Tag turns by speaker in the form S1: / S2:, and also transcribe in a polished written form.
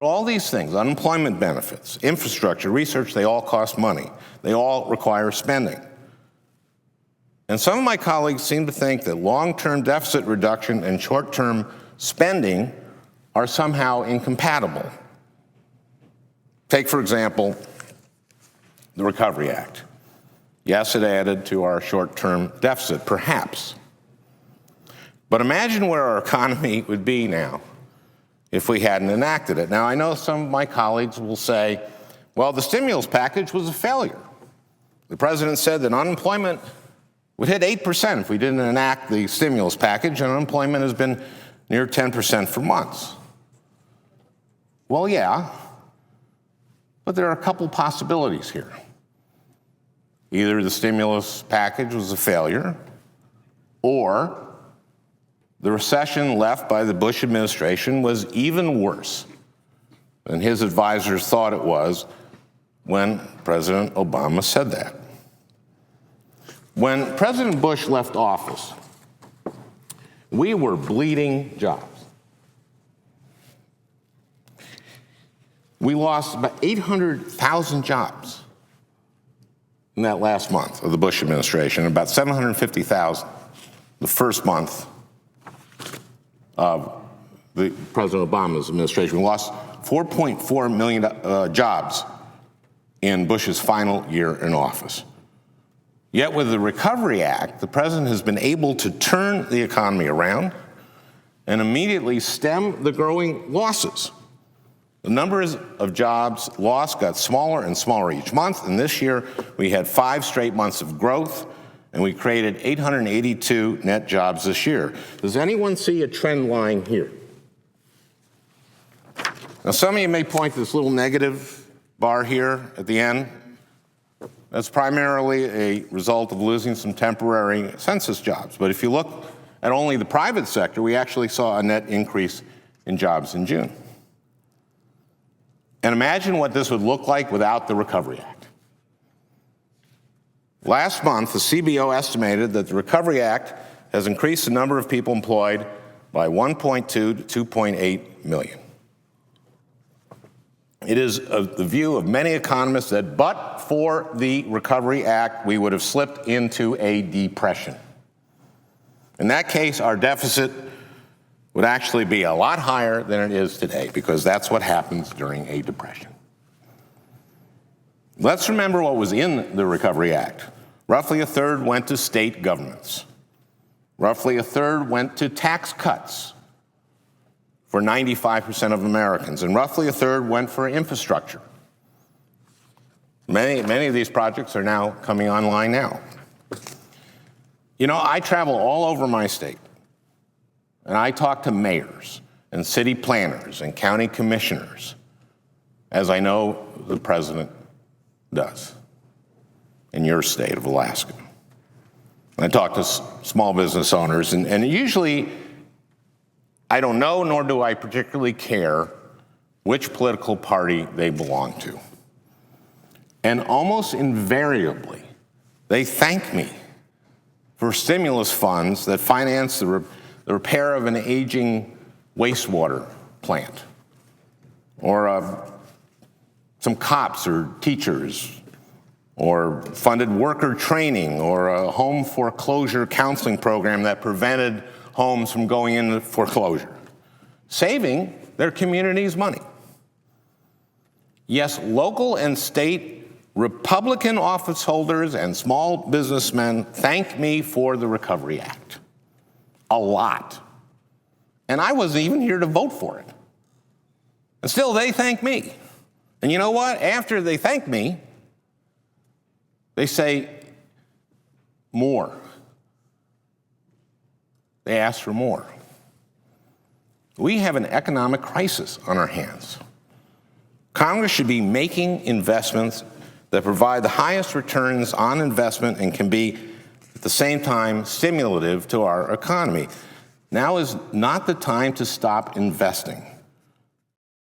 S1: All these things, unemployment benefits, infrastructure, research, they all cost money. They all require spending. And some of my colleagues seem to think that long-term deficit reduction and short-term spending are somehow incompatible. Take, for example, the Recovery Act. Yes, it added to our short-term deficit, perhaps. But imagine where our economy would be now if we hadn't enacted it. Now, I know some of my colleagues will say, well, the stimulus package was a failure. The president said that unemployment would hit 8% if we didn't enact the stimulus package, and unemployment has been near 10% for months. Well, yeah, but there are a couple possibilities here. Either the stimulus package was a failure, or the recession left by the Bush administration was even worse than his advisors thought it was when President Obama said that. When President Bush left office, we were bleeding jobs. We lost about 800,000 jobs in that last month of the Bush administration, about 750,000 the first month of the President Obama's administration. We lost 4.4 million jobs in Bush's final year in office. Yet with the Recovery Act, the president has been able to turn the economy around and immediately stem the growing losses. The numbers of jobs lost got smaller and smaller each month, and this year we had 5 straight months of growth, and we created 882 net jobs this year. Does anyone see a trend line here? Now, some of you may point to this little negative bar here at the end. That's primarily a result of losing some temporary census jobs. But if you look at only the private sector, we actually saw a net increase in jobs in June. And imagine what this would look like without the Recovery Act. Last month, the CBO estimated that the Recovery Act has increased the number of people employed by 1.2 to 2.8 million. It is the view of many economists that but for the Recovery Act, we would have slipped into a depression. In that case, our deficit would actually be a lot higher than it is today, because that's what happens during a depression. Let's remember what was in the Recovery Act. Roughly a third went to state governments. Roughly a third went to tax cuts for 95% of Americans, and roughly a third went for infrastructure. Many of these projects are now coming online now. You know, I travel all over my state, and I talk to mayors and city planners and county commissioners, as I know the president does in your state of Alaska. I talk to small business owners, and usually I don't know, nor do I particularly care which political party they belong to. And almost invariably, they thank me for stimulus funds that finance the repair of an aging wastewater plant, or some cops or teachers, or funded worker training, or a home foreclosure counseling program that prevented homes from going into foreclosure, saving their communities money. Yes, local and state Republican office holders and small businessmen thank me for the Recovery Act. A lot. And I wasn't even here to vote for it. And still they thank me. And you know what? After they thank me, they say more. They ask for more. We have an economic crisis on our hands. Congress should be making investments that provide the highest returns on investment and can be, at the same time, stimulative to our economy. Now is not the time to stop investing.